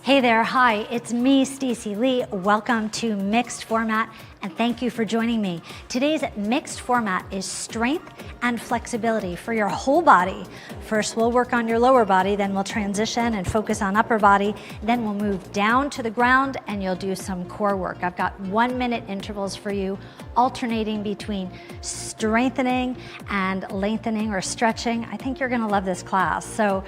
Hey there, hi, it's me, Stacey Lei. Welcome to Mixed Format, and thank you for joining me. Today's mixed format is strength and flexibility for your whole body. First, we'll work on your lower body, then we'll transition and focus on upper body. Then we'll move down to the ground and you'll do some core work. I've got 1-minute intervals for you, alternating between strengthening and lengthening or stretching. I think you're gonna love this class. So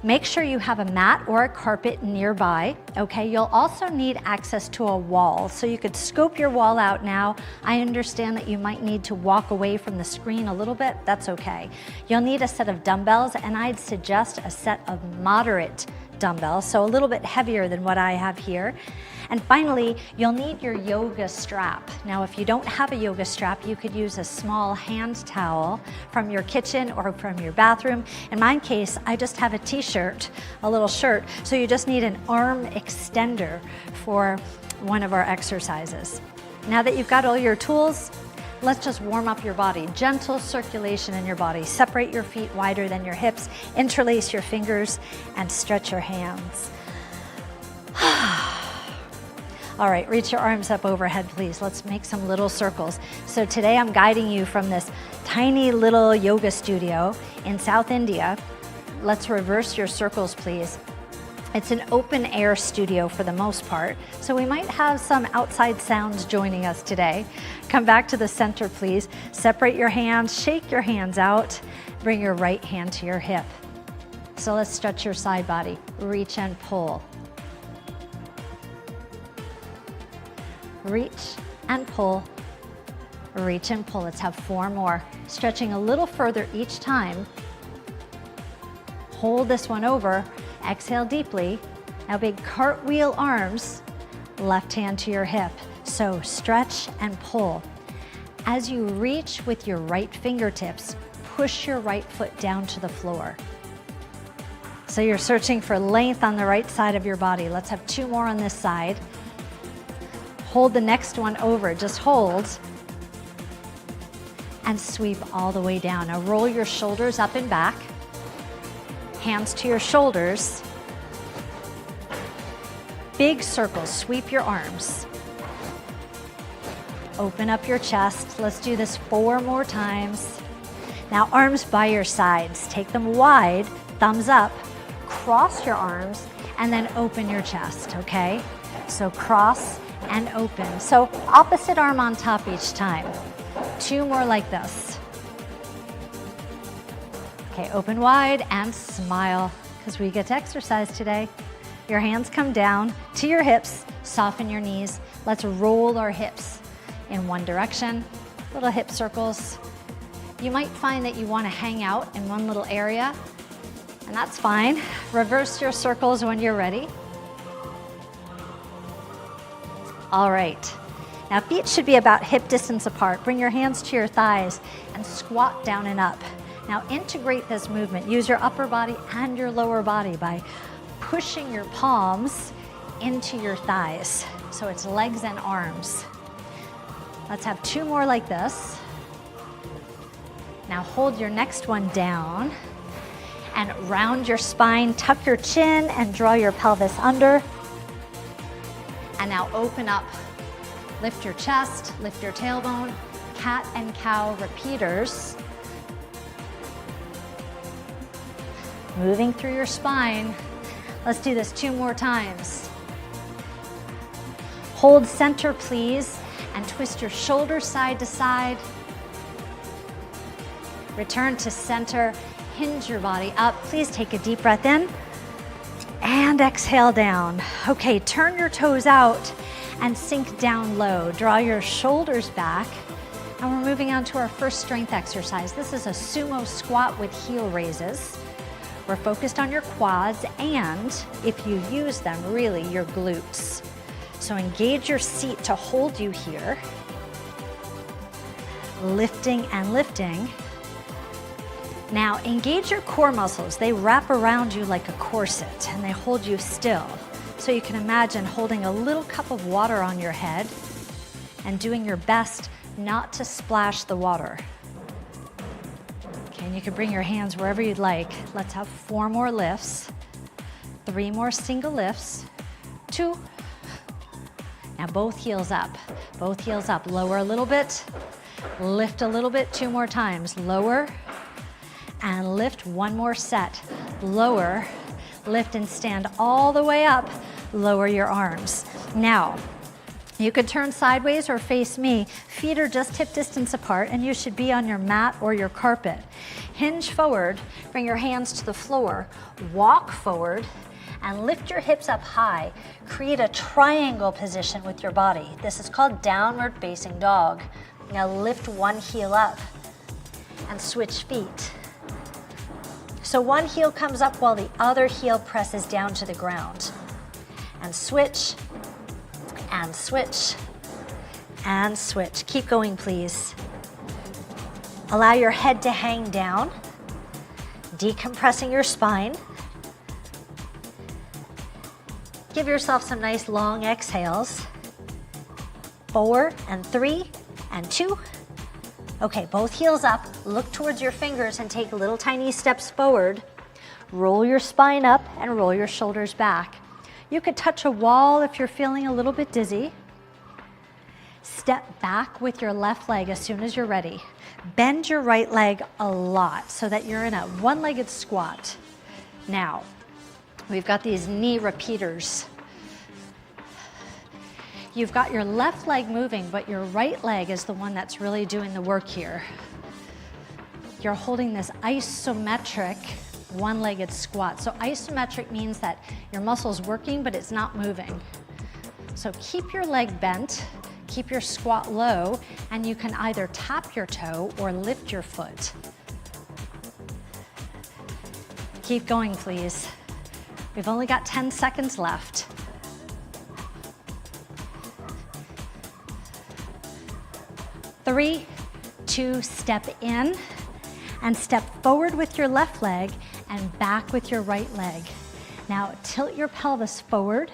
make sure you have a mat or a carpet nearby, okay? You'll also need access to a wall, so you could scope your wall out now. I understand that you might need to walk away from the screen a little bit, that's okay. You'll need a set of dumbbells, and I'd suggest a set of moderate dumbbells, so a little bit heavier than what I have here. And finally, you'll need your yoga strap. Now, if you don't have a yoga strap, you could use a small hand towel from your kitchen or from your bathroom. In my case, I just have a t-shirt, a little shirt, so you just need an arm extender for one of our exercises. Now that you've got all your tools, let's just warm up your body. Gentle circulation in your body. Separate your feet wider than your hips, interlace your fingers, and stretch your hands. All right, reach your arms up overhead, please. Let's make some little circles. So today I'm guiding you from this tiny little yoga studio in South India. Let's reverse your circles, please. It's an open air studio for the most part, so we might have some outside sounds joining us today. Come back to the center, please. Separate your hands, shake your hands out. Bring your right hand to your hip. So let's stretch your side body. Reach and pull. Reach and pull, reach and pull. Let's have 4 more. Stretching a little further each time. Hold this one over, exhale deeply. Now big cartwheel arms, left hand to your hip. So stretch and pull. As you reach with your right fingertips, push your right foot down to the floor. So you're searching for length on the right side of your body. Let's have 2 more on this side. Hold the next one over, just hold. And sweep all the way down. Now roll your shoulders up and back. Hands to your shoulders. Big circles, sweep your arms. Open up your chest. Let's do this 4 more times. Now arms by your sides. Take them wide, thumbs up. Cross your arms and then open your chest, okay? So cross and open. So opposite arm on top each time. 2 more like this. Okay, open wide and smile, because we get to exercise today. Your hands come down to your hips, soften your knees. Let's roll our hips in one direction, little hip circles. You might find that you want to hang out in one little area, and that's fine. Reverse your circles when you're ready. All right, now feet should be about hip distance apart. Bring your hands to your thighs and squat down and up. Now integrate this movement. Use your upper body and your lower body by pushing your palms into your thighs. So it's legs and arms. Let's have 2 more like this. Now hold your next one down and round your spine, tuck your chin and draw your pelvis under. And now open up, lift your chest, lift your tailbone, cat and cow repeaters. Moving through your spine. Let's do this 2 more times. Hold center, please, and twist your shoulders side to side. Return to center, hinge your body up. Please take a deep breath in. And exhale down. Okay, turn your toes out and sink down low. Draw your shoulders back. And we're moving on to our first strength exercise. This is a sumo squat with heel raises. We're focused on your quads and, if you use them, really your glutes. So engage your seat to hold you here. Lifting and lifting. Now engage your core muscles. They wrap around you like a corset and they hold you still. So you can imagine holding a little cup of water on your head and doing your best not to splash the water. Okay, and you can bring your hands wherever you'd like. Let's have 4 more lifts, 3 more single lifts. 2. Now both heels up, both heels up. Lower a little bit, lift a little bit, 2 more times. Lower and lift, 1 more set. Lower, lift and stand all the way up. Lower your arms. Now, you could turn sideways or face me. Feet are just hip distance apart and you should be on your mat or your carpet. Hinge forward, bring your hands to the floor, walk forward and lift your hips up high. Create a triangle position with your body. This is called downward facing dog. Now lift one heel up and switch feet. So one heel comes up while the other heel presses down to the ground. And switch, and switch, and switch. Keep going, please. Allow your head to hang down, decompressing your spine. Give yourself some nice long exhales. 4 and 3 and 2. Okay, both heels up. Look towards your fingers and take little tiny steps forward. Roll your spine up and roll your shoulders back. You could touch a wall if you're feeling a little bit dizzy. Step back with your left leg as soon as you're ready. Bend your right leg a lot so that you're in a one-legged squat. Now, we've got these knee repeaters. You've got your left leg moving, but your right leg is the one that's really doing the work here. You're holding this isometric one-legged squat. So isometric means that your muscle's working, but it's not moving. So keep your leg bent, keep your squat low, and you can either tap your toe or lift your foot. Keep going, please. We've only got 10 seconds left. 3, 2, step in and step forward with your left leg and back with your right leg. Now tilt your pelvis forward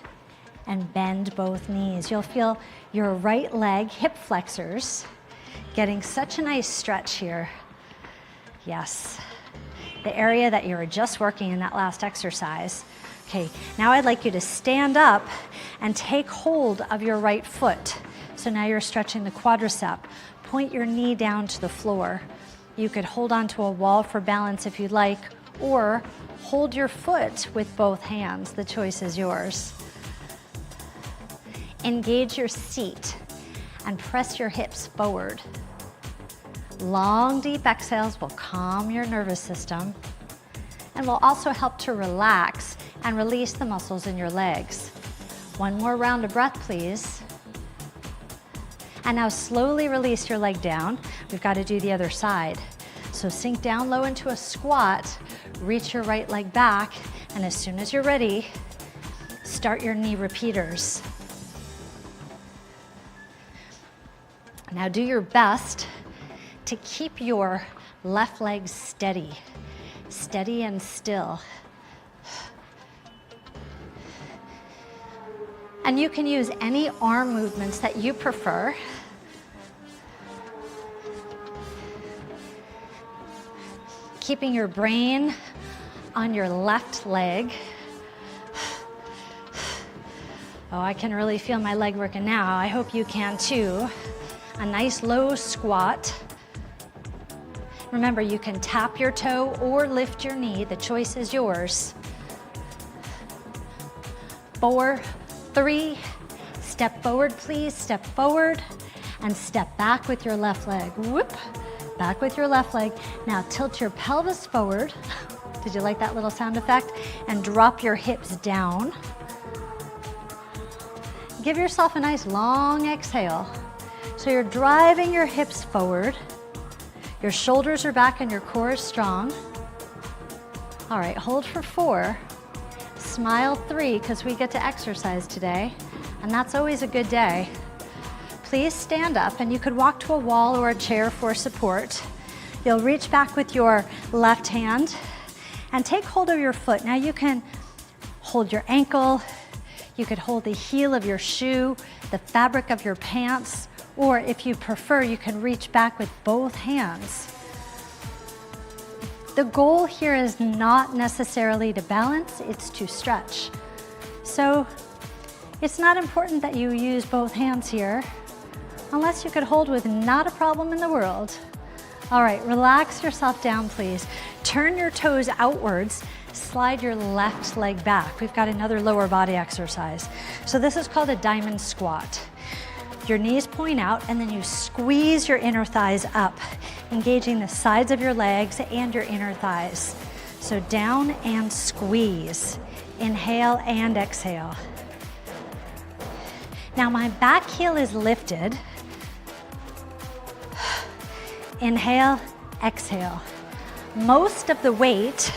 and bend both knees. You'll feel your right leg hip flexors getting such a nice stretch here. Yes, the area that you were just working in that last exercise. Okay, now I'd like you to stand up and take hold of your right foot. So now you're stretching the quadricep. Point your knee down to the floor. You could hold onto a wall for balance if you'd like, or hold your foot with both hands. The choice is yours. Engage your seat and press your hips forward. Long, deep exhales will calm your nervous system and will also help to relax and release the muscles in your legs. One more round of breath, please. And now slowly release your leg down. We've got to do the other side. So sink down low into a squat, reach your right leg back, and as soon as you're ready, start your knee repeaters. Now do your best to keep your left leg steady, steady and still. And you can use any arm movements that you prefer. Keeping your brain on your left leg. Oh, I can really feel my leg working now. I hope you can too. A nice low squat. Remember, you can tap your toe or lift your knee. The choice is yours. 4, 3, step forward, please. Step forward and step back with your left leg. Whoop, back with your left leg. Now tilt your pelvis forward. Did you like that little sound effect? And drop your hips down. Give yourself a nice long exhale. So you're driving your hips forward. Your shoulders are back and your core is strong. All right, hold for 4. Smile 3, because we get to exercise today, and that's always a good day. Please stand up, and you could walk to a wall or a chair for support. You'll reach back with your left hand and take hold of your foot. Now you can hold your ankle, you could hold the heel of your shoe, the fabric of your pants, or if you prefer, you can reach back with both hands. The goal here is not necessarily to balance, it's to stretch. So It's not important that you use both hands here, unless you could hold with not a problem in the world. All right, relax yourself down, please. Turn your toes outwards, slide your left leg back. We've got another lower body exercise. So this is called a diamond squat. Your knees point out and then you squeeze your inner thighs up, engaging the sides of your legs and your inner thighs. So down and squeeze. Inhale and exhale. Now my back heel is lifted. Inhale, exhale. Most of the weight,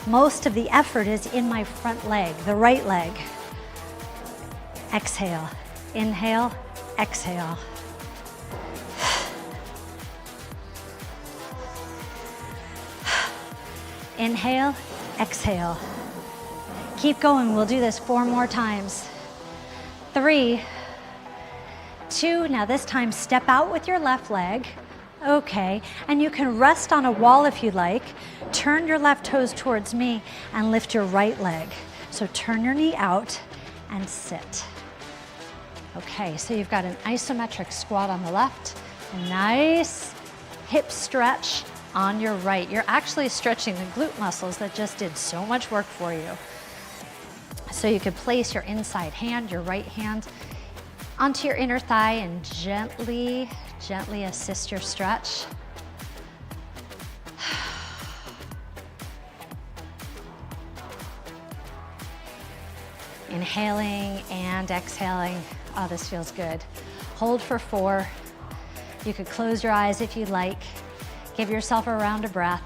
most of the effort is in my front leg, the right leg. Exhale, inhale, exhale. Inhale, exhale. Keep going, we'll do this 4 more times. 3, 2, now this time step out with your left leg. Okay, and you can rest on a wall if you like. Turn your left toes towards me and lift your right leg. So turn your knee out and sit. Okay, so you've got an isometric squat on the left, a nice hip stretch on your right. You're actually stretching the glute muscles that just did so much work for you. So you could place your inside hand, your right hand, onto your inner thigh and gently assist your stretch. Inhaling and exhaling. Oh, this feels good. Hold for 4. You could close your eyes if you'd like. Give yourself a round of breath.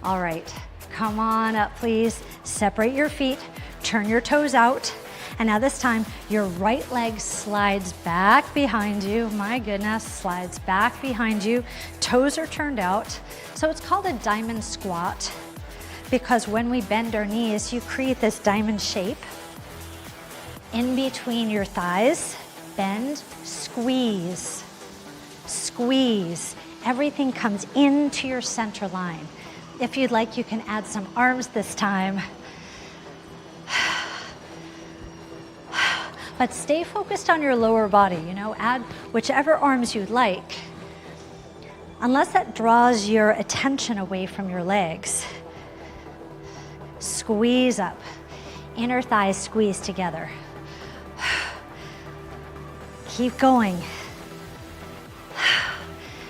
All right, come on up, please. Separate your feet, turn your toes out. And now this time, your right leg slides back behind you. My goodness, slides back behind you. Toes are turned out. So it's called a diamond squat because when we bend our knees, you create this diamond shape. In between your thighs, bend, squeeze, squeeze. Everything comes into your center line. If you'd like, you can add some arms this time. But stay focused on your lower body, add whichever arms you'd like, unless that draws your attention away from your legs. Squeeze up, inner thighs squeeze together. Keep going.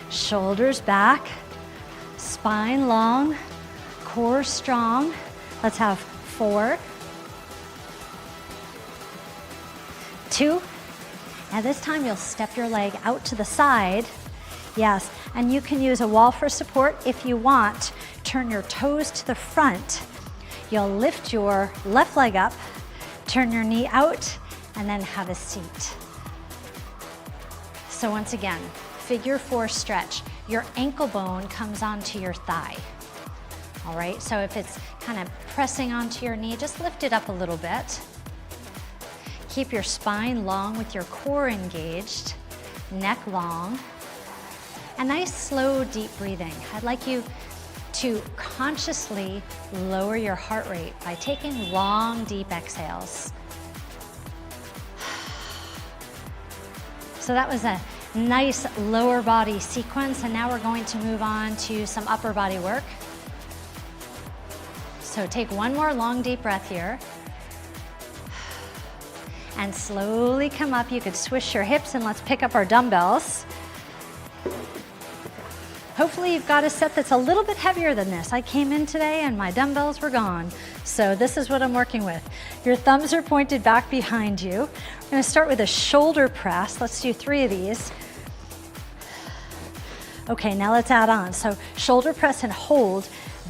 Shoulders back, spine long, core strong. Let's have 4, 2, and this time you'll step your leg out to the side. Yes, and you can use a wall for support if you want. Turn your toes to the front. You'll lift your left leg up, turn your knee out, and then have a seat. So once again, figure 4 stretch. Your ankle bone comes onto your thigh. All right, so if it's kind of pressing onto your knee, just lift it up a little bit. Keep your spine long with your core engaged, neck long. A nice, slow, deep breathing. I'd like you to consciously lower your heart rate by taking long, deep exhales. So that was a nice lower body sequence, and now we're going to move on to some upper body work. So take one more long, deep breath here. And slowly come up. You could swish your hips, and let's pick up our dumbbells. Hopefully you've got a set that's a little bit heavier than this. I came in today and my dumbbells were gone. So this is what I'm working with. Your thumbs are pointed back behind you. We're gonna start with a shoulder press. Let's do 3 of these. Okay, now let's add on. So shoulder press and hold.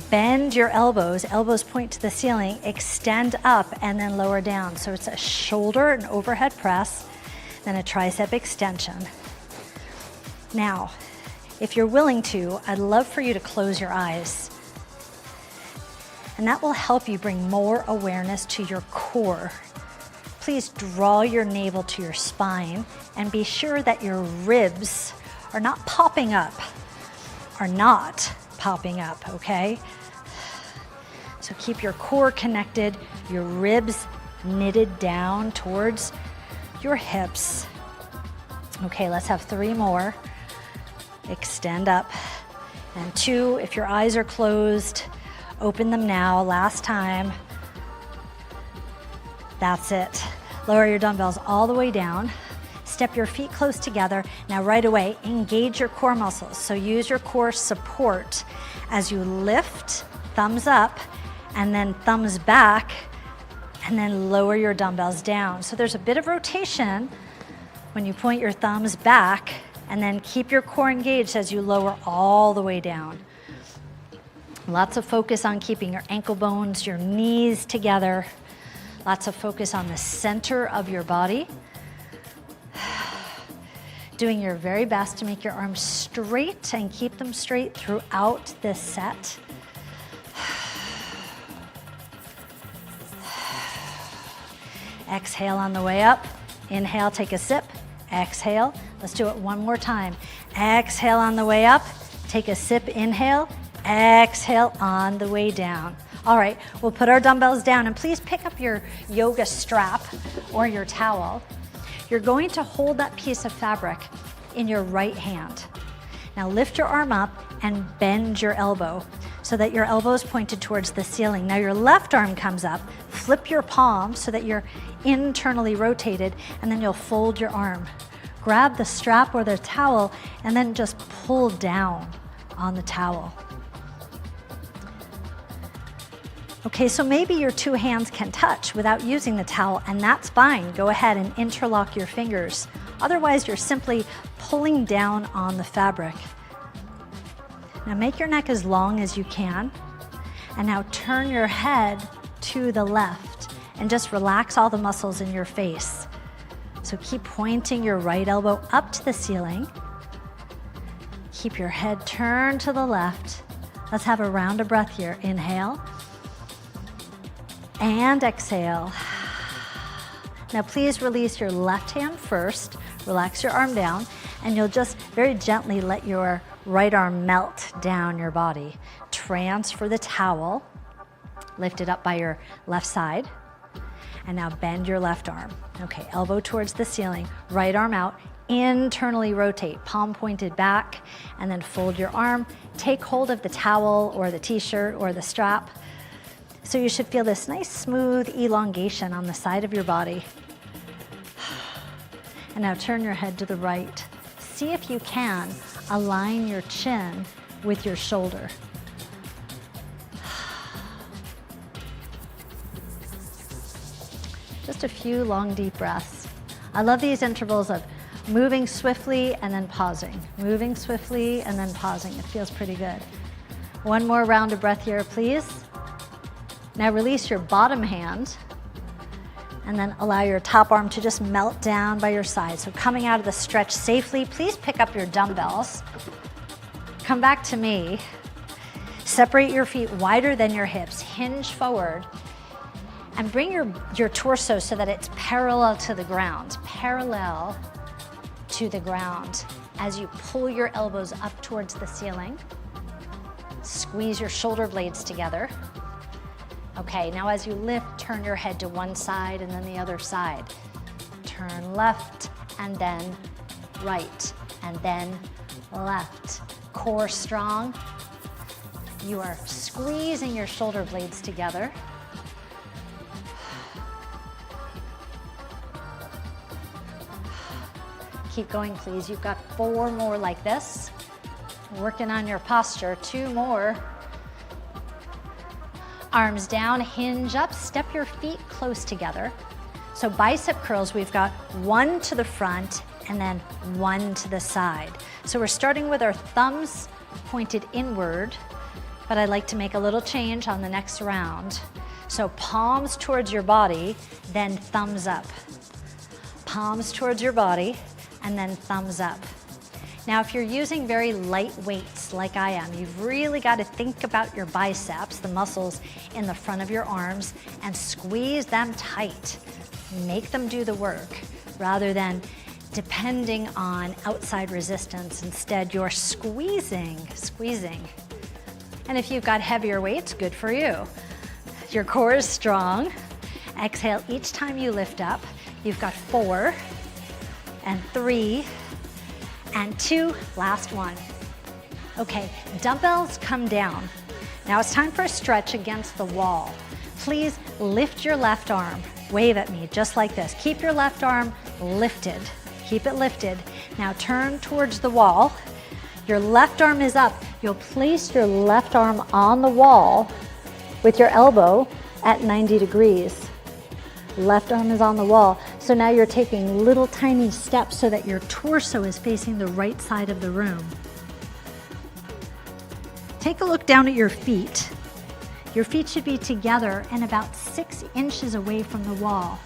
Bend your elbows, elbows point to the ceiling, extend up and then lower down. So it's a shoulder, an overhead press, then a tricep extension. Now, if you're willing to, I'd love for you to close your eyes. And that will help you bring more awareness to your core. Please draw your navel to your spine and be sure that your ribs are not popping up, okay? So keep your core connected, your ribs knitted down towards your hips. Okay, let's have 3 more. Extend up. And 2, if your eyes are closed, open them now. Last time. That's it. Lower your dumbbells all the way down. Step your feet close together. Now right away, engage your core muscles. So use your core support as you lift, thumbs up, and then thumbs back, and then lower your dumbbells down. So there's a bit of rotation when you point your thumbs back, and then keep your core engaged as you lower all the way down. Lots of focus on keeping your ankle bones, your knees together. Lots of focus on the center of your body. Doing your very best to make your arms straight and keep them straight throughout this set. Exhale on the way up. Inhale, take a sip. Exhale. Let's do it one more time. Exhale on the way up. Take a sip, inhale. Exhale on the way down. All right, we'll put our dumbbells down, and please pick up your yoga strap or your towel. You're going to hold that piece of fabric in your right hand. Now lift your arm up and bend your elbow so that your elbow is pointed towards the ceiling. Now your left arm comes up, flip your palm so that you're internally rotated, and then you'll fold your arm. Grab the strap or the towel and then just pull down on the towel. Okay, so maybe your 2 hands can touch without using the towel, and that's fine. Go ahead and interlock your fingers. Otherwise, you're simply pulling down on the fabric. Now make your neck as long as you can, and now turn your head to the left and just relax all the muscles in your face. So keep pointing your right elbow up to the ceiling. Keep your head turned to the left. Let's have a round of breath here. Inhale. And exhale. Now please release your left hand first. Relax your arm down, and you'll just very gently let your right arm melt down your body. Transfer the towel, lift it up by your left side, and now bend your left arm. Okay, elbow towards the ceiling, right arm out, internally rotate, palm pointed back, and then fold your arm. Take hold of the towel or the t-shirt or the strap. So you should feel this nice smooth elongation on the side of your body. And now turn your head to the right. See if you can align your chin with your shoulder. Just a few long, deep breaths. I love these intervals of moving swiftly and then pausing, moving swiftly and then pausing. It feels pretty good. One more round of breath here, please. Now release your bottom hand and then allow your top arm to just melt down by your side. So coming out of the stretch safely, please pick up your dumbbells. Come back to me. Separate your feet wider than your hips. Hinge forward and bring your torso so that it's parallel to the ground. Parallel to the ground as you pull your elbows up towards the ceiling. Squeeze your shoulder blades together. Okay, now as you lift, turn your head to one side and then the other side. Turn left and then right and then left. Core strong. You are squeezing your shoulder blades together. Keep going, please. You've got 4 more like this. Working on your posture. 2 more. Arms down, hinge up, step your feet close together. So bicep curls, we've got 1 to the front and then 1 to the side. So we're starting with our thumbs pointed inward, but I'd like to make a little change on the next round. So palms towards your body, then thumbs up. Palms towards your body, and then thumbs up. Now, if you're using very light weights like I am, you've really got to think about your biceps, the muscles in the front of your arms, and squeeze them tight. Make them do the work rather than depending on outside resistance. Instead, you're squeezing. And if you've got heavier weights, good for you. Your core is strong, Exhale each time you lift up. You've got 4 and 3 and 2, last one. Okay, dumbbells come down. Now it's time for a stretch against the wall. Please lift your left arm. Wave at me just like this. Keep your left arm lifted. Keep it lifted. Now turn towards the wall. Your left arm is up. You'll place your left arm on the wall with your elbow at 90 degrees. Left arm is on the wall. So now you're taking little tiny steps so that your torso is facing the right side of the room. Take a look down at your feet. Your feet should be together and about 6 inches away from the wall.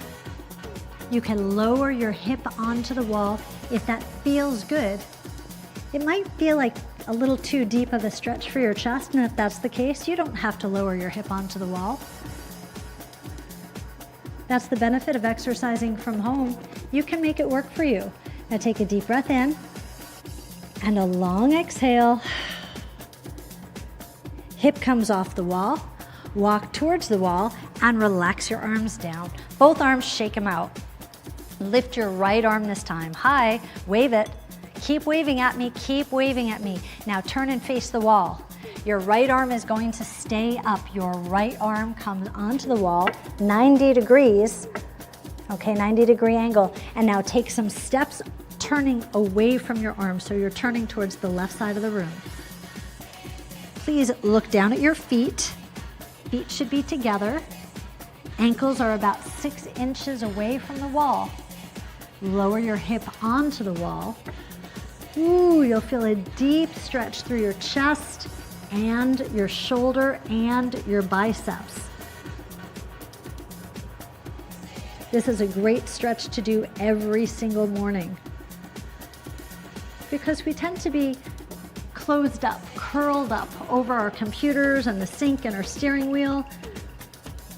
You can lower your hip onto the wall if that feels good. It might feel like a little too deep of a stretch for your chest, and if that's the case, you don't have to lower your hip onto the wall. That's the benefit of exercising from home. You can make it work for you. Now take a deep breath in and a long exhale. Hip comes off the wall. Walk towards the wall and relax your arms down. Both arms, shake them out. Lift your right arm this time. High, wave it. Keep waving at me, keep waving at me. Now turn and face the wall. Your right arm is going to stay up. Your right arm comes onto the wall, 90 degrees. Okay, 90-degree angle. And now take some steps turning away from your arm. So you're turning towards the left side of the room. Please look down at your feet. Feet should be together. Ankles are about 6 inches away from the wall. Lower your hip onto the wall. Ooh, you'll feel a deep stretch through your chest and your shoulder and your biceps. This is a great stretch to do every single morning because we tend to be closed up, curled up over our computers and the sink and our steering wheel.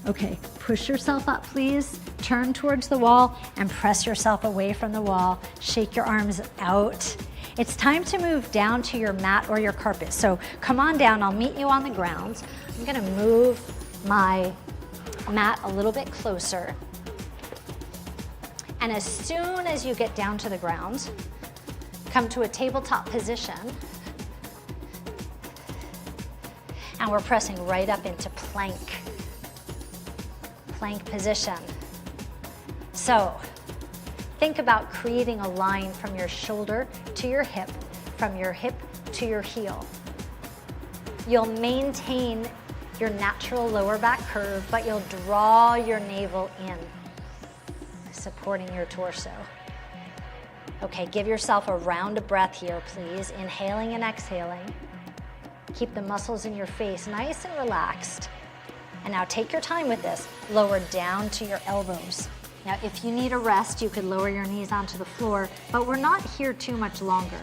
Okay, push yourself up, please. Turn towards the wall and press yourself away from the wall. Shake your arms out. It's time to move down to your mat or your carpet. So come on down, I'll meet you on the ground. I'm gonna move my mat a little bit closer. And as soon as you get down to the ground, come to a tabletop position. And we're pressing right up into plank position. So think about creating a line from your shoulder to your hip, from your hip to your heel. You'll maintain your natural lower back curve, but you'll draw your navel in, supporting your torso. Okay, give yourself a round of breath here, please. Inhaling and exhaling. Keep the muscles in your face nice and relaxed. And now take your time with this. Lower down to your elbows. Now, if you need a rest, you could lower your knees onto the floor, but we're not here too much longer.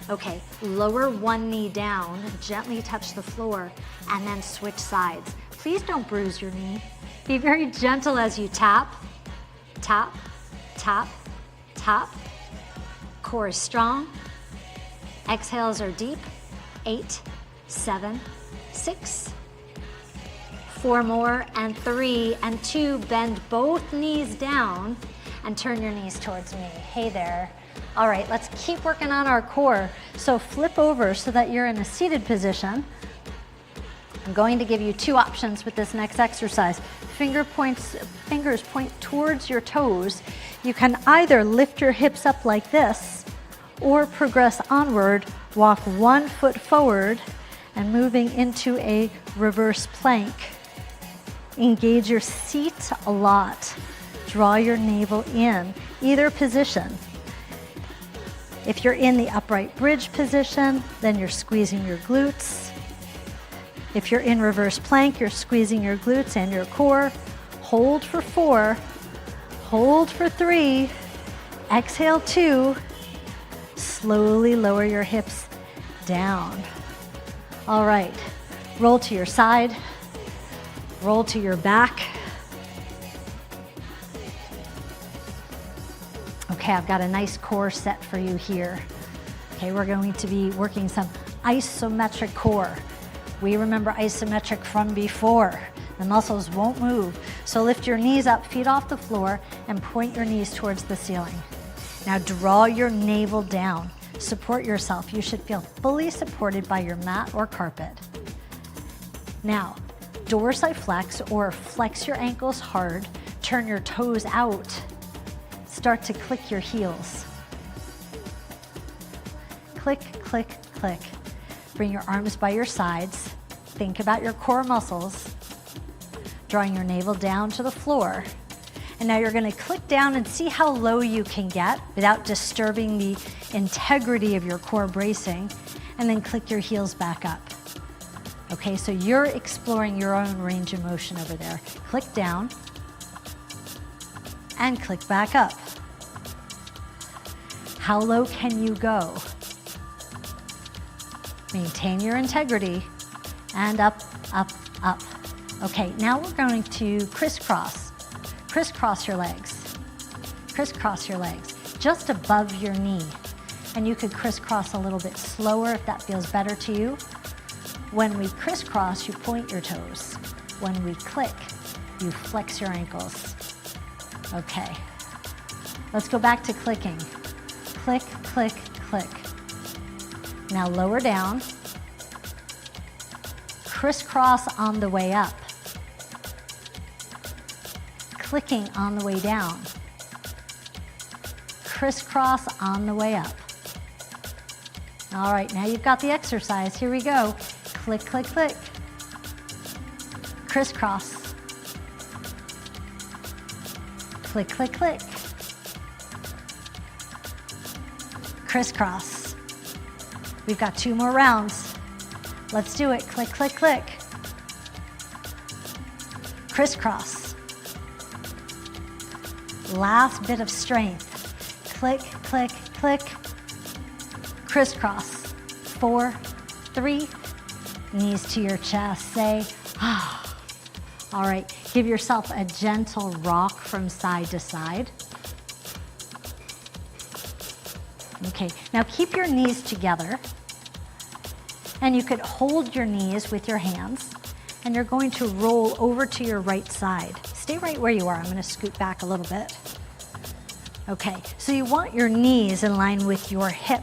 Okay, lower one knee down, gently touch the floor, and then switch sides. Please don't bruise your knee. Be very gentle as you tap, tap, tap, tap. Core is strong. Exhales are deep. 8, 7, 6. 4 more, and 3, and 2. Bend both knees down and turn your knees towards me. Hey there. All right, let's keep working on our core. So flip over so that you're in a seated position. I'm going to give you 2 options with this next exercise. Fingers point towards your toes. You can either lift your hips up like this or progress onward, walk 1 foot forward and moving into a reverse plank. Engage your seat a lot. Draw your navel in, either position. If you're in the upright bridge position, then you're squeezing your glutes. If you're in reverse plank, you're squeezing your glutes and your core. Hold for 4, hold for 3, exhale 2. Slowly lower your hips down. All right, roll to your side. Roll to your back. Okay, I've got a nice core set for you here. Okay, we're going to be working some isometric core. We remember isometric from before. The muscles won't move. So lift your knees up, feet off the floor, and point your knees towards the ceiling. Now draw your navel down. Support yourself. You should feel fully supported by your mat or carpet. Now, dorsiflex or flex your ankles hard. Turn your toes out. Start to click your heels. Click, click, click. Bring your arms by your sides. Think about your core muscles. Drawing your navel down to the floor. And now you're going to click down and see how low you can get without disturbing the integrity of your core bracing. And then click your heels back up. Okay, so you're exploring your own range of motion over there. Click down and click back up. How low can you go? Maintain your integrity and up, up, up. Okay, now we're going to crisscross. Crisscross your legs. Crisscross your legs just above your knee. And you could crisscross a little bit slower if that feels better to you. When we crisscross, you point your toes. When we click, you flex your ankles. Okay, let's go back to clicking. Click, click, click. Now lower down. Crisscross on the way up. Clicking on the way down. Crisscross on the way up. All right, now you've got the exercise. Here we go. Click, click, click. Crisscross. Click, click, click. Crisscross. We've got 2 more rounds. Let's do it. Click, click, click. Crisscross. Last bit of strength. Click, click, click. Crisscross. 4, 3, knees to your chest. Say, ah. All right, give yourself a gentle rock from side to side. Okay, now keep your knees together. And you could hold your knees with your hands. And you're going to roll over to your right side. Stay right where you are. I'm going to scoot back a little bit. Okay, so you want your knees in line with your hip.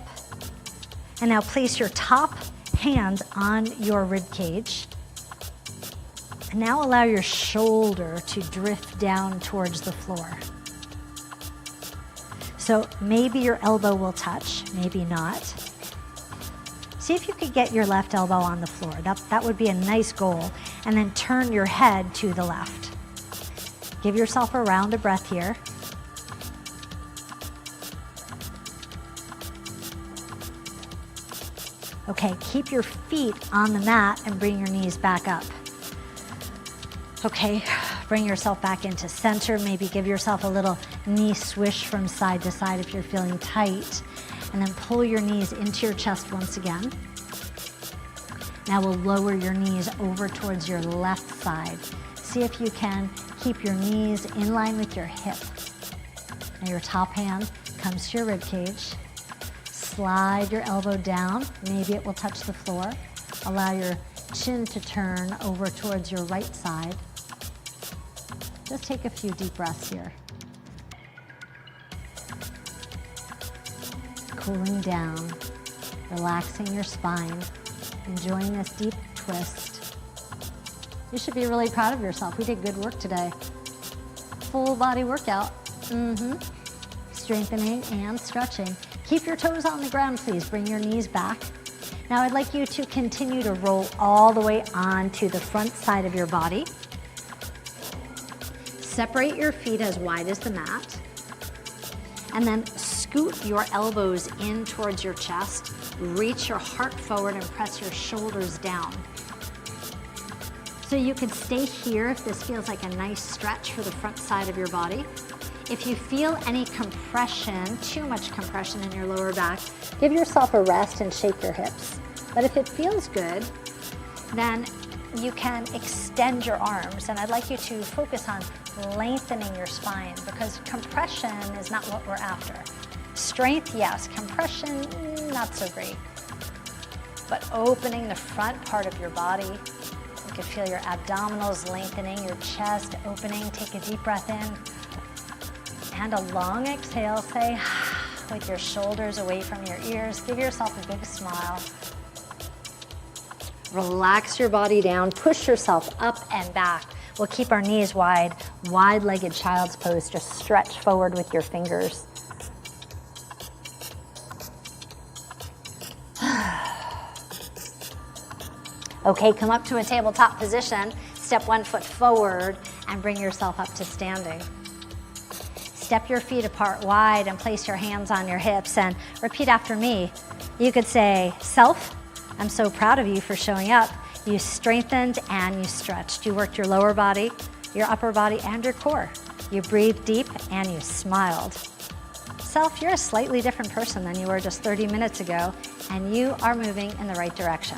And now place your top hand on your rib cage. And now allow your shoulder to drift down towards the floor. So maybe your elbow will touch, maybe not. See if you could get your left elbow on the floor. That would be a nice goal. And then turn your head to the left. Give yourself a round of breath here. Okay, keep your feet on the mat and bring your knees back up. Okay, bring yourself back into center. Maybe give yourself a little knee swish from side to side if you're feeling tight. And then pull your knees into your chest once again. Now we'll lower your knees over towards your left side. See if you can keep your knees in line with your hip. Now your top hand comes to your rib cage. Slide your elbow down. Maybe it will touch the floor. Allow your chin to turn over towards your right side. Just take a few deep breaths here. Cooling down, relaxing your spine, enjoying this deep twist. You should be really proud of yourself. We did good work today. Full body workout. Strengthening and stretching. Keep your toes on the ground, please. Bring your knees back. Now I'd like you to continue to roll all the way onto the front side of your body. Separate your feet as wide as the mat. And then scoot your elbows in towards your chest. Reach your heart forward and press your shoulders down. So you could stay here if this feels like a nice stretch for the front side of your body. If you feel any compression, too much compression in your lower back, give yourself a rest and shake your hips. But if it feels good, then you can extend your arms. And I'd like you to focus on lengthening your spine because compression is not what we're after. Strength, yes. Compression, not so great. but opening the front part of your body. You can feel your abdominals lengthening, your chest opening. Take a deep breath in. And a long exhale, say, with your shoulders away from your ears. Give yourself a big smile. Relax your body down, push yourself up and back. We'll keep our knees wide, wide-legged child's pose. Just stretch forward with your fingers. Okay, come up to a tabletop position. Step 1 foot forward and bring yourself up to standing. Step your feet apart wide and place your hands on your hips and repeat after me. You could say, self, I'm so proud of you for showing up. You strengthened and you stretched. You worked your lower body, your upper body, and your core. You breathed deep and you smiled. Self, you're a slightly different person than you were just 30 minutes ago, and you are moving in the right direction.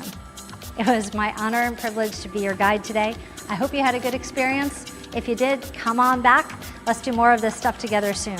It was my honor and privilege to be your guide today. I hope you had a good experience. If you did, come on back. Let's do more of this stuff together soon.